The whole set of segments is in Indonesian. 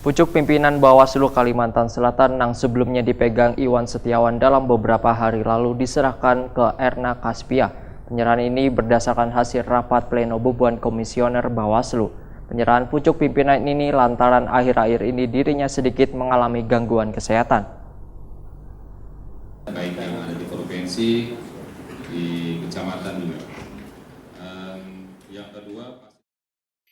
Pucuk pimpinan Bawaslu Kalimantan Selatan yang sebelumnya dipegang Iwan Setiawan dalam beberapa hari lalu diserahkan ke Erna Kaspia. Penyerahan ini berdasarkan hasil rapat pleno beban komisioner Bawaslu. Penyerahan pucuk pimpinan ini lantaran akhir-akhir ini dirinya sedikit mengalami gangguan kesehatan. Baik yang ada di provinsi, di kecamatan juga. Yang kedua,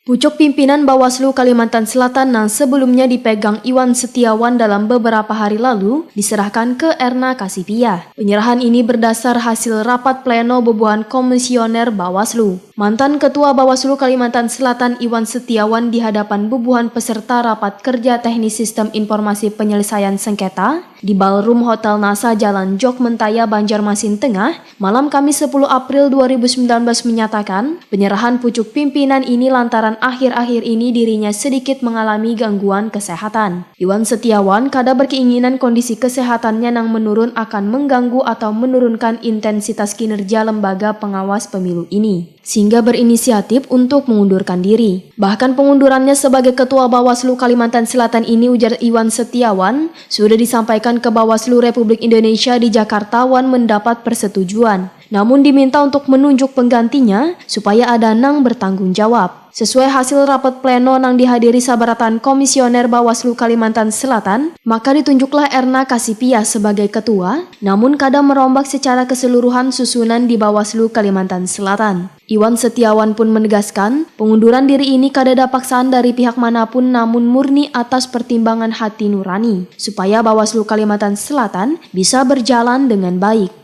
pucuk pimpinan Bawaslu Kalimantan Selatan yang sebelumnya dipegang Iwan Setiawan dalam beberapa hari lalu diserahkan ke Erna Kaspia. Penyerahan ini berdasar hasil rapat pleno bebuhan komisioner Bawaslu. Mantan Ketua Bawaslu Kalimantan Selatan Iwan Setiawan di hadapan bebuhan peserta rapat kerja teknis sistem informasi penyelesaian sengketa di Ballroom Hotel NASA Jalan Jok Mentaya, Banjarmasin Tengah, malam Kamis 10 April 2019 menyatakan penyerahan pucuk pimpinan ini lantaran akhir-akhir ini dirinya sedikit mengalami gangguan kesehatan. Iwan Setiawan kada berkeinginan kondisi kesehatannya yang menurun akan mengganggu atau menurunkan intensitas kinerja lembaga pengawas pemilu ini, sehingga berinisiatif untuk mengundurkan diri. Bahkan pengundurannya sebagai Ketua Bawaslu Kalimantan Selatan ini, ujar Iwan Setiawan, sudah disampaikan ke Bawaslu Republik Indonesia di Jakarta wan mendapat persetujuan. Namun diminta untuk menunjuk penggantinya supaya ada nang bertanggung jawab. Sesuai hasil rapat pleno nang dihadiri sabaratan komisioner Bawaslu Kalimantan Selatan, maka ditunjuklah Erna Kaspia sebagai ketua, namun kada merombak secara keseluruhan susunan di Bawaslu Kalimantan Selatan. Iwan Setiawan pun menegaskan, pengunduran diri ini kada ada paksaan dari pihak manapun namun murni atas pertimbangan hati nurani, supaya Bawaslu Kalimantan Selatan bisa berjalan dengan baik.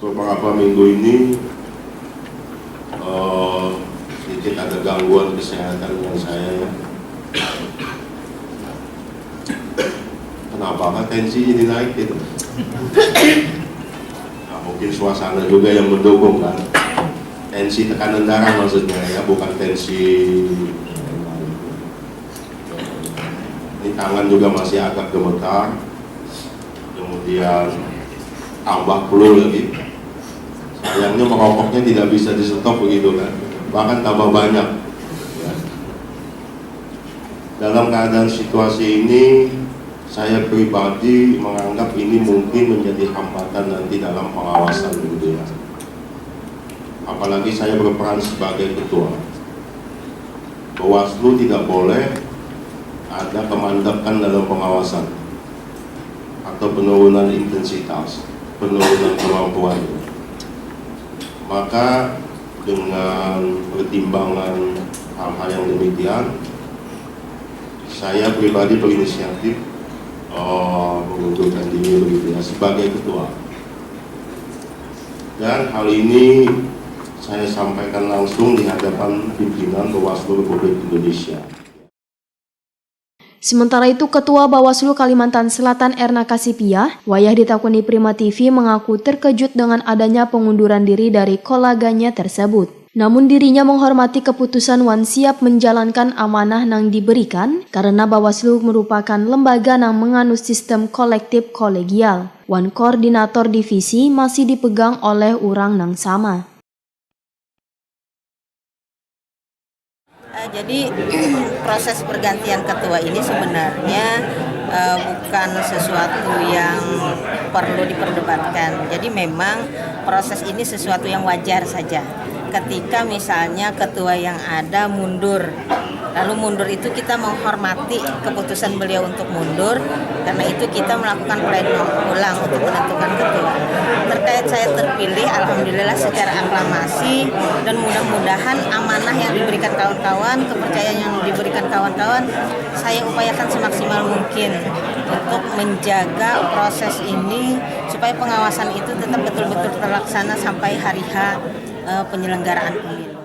Beberapa minggu ini sedikit ada gangguan kesehatan yang saya. Kenapa tensi ini naik gitu? Nah, mungkin suasana juga yang mendukung kan. Tensi tekanan darah maksudnya ya, bukan tensi. Ini tangan juga masih agak gemetar. Kemudian tambah flu lagi. Sayangnya merokoknya tidak bisa di stop begitu kan, bahkan tambah banyak ya. Dalam keadaan situasi ini, saya pribadi menganggap ini mungkin menjadi hambatan nanti dalam pengawasan gitu ya. Apalagi saya berperan sebagai ketua. Bawaslu tidak boleh ada kemandapan dalam pengawasan atau penurunan intensitas, penurunan kemampuan. Maka dengan pertimbangan hal-hal yang demikian, saya pribadi berinisiatif mengundurkan diri begitu ya, sebagai ketua. Dan hal ini saya sampaikan langsung di hadapan pimpinan Bawaslu Republik Indonesia. Sementara itu, Ketua Bawaslu Kalimantan Selatan Erna Kaspia, wayah ditakuni Prima TV, mengaku terkejut dengan adanya pengunduran diri dari koleganya tersebut. Namun dirinya menghormati keputusan wan siap menjalankan amanah yang diberikan karena Bawaslu merupakan lembaga yang menganut sistem kolektif kolegial. Wan koordinator divisi masih dipegang oleh orang yang sama. Jadi proses pergantian ketua ini sebenarnya bukan sesuatu yang perlu diperdebatkan. Jadi memang proses ini sesuatu yang wajar saja. Ketika misalnya ketua yang ada mundur, lalu mundur itu kita menghormati keputusan beliau untuk mundur, karena itu kita melakukan pleno ulang untuk menentukan ketua. Terkait saya terpilih, alhamdulillah secara aklamasi, dan mudah-mudahan amanah yang diberikan kawan-kawan, kepercayaan yang diberikan kawan-kawan, saya upayakan semaksimal mungkin untuk menjaga proses ini supaya pengawasan itu tetap betul-betul terlaksana sampai hari H penyelenggaraan pemilu.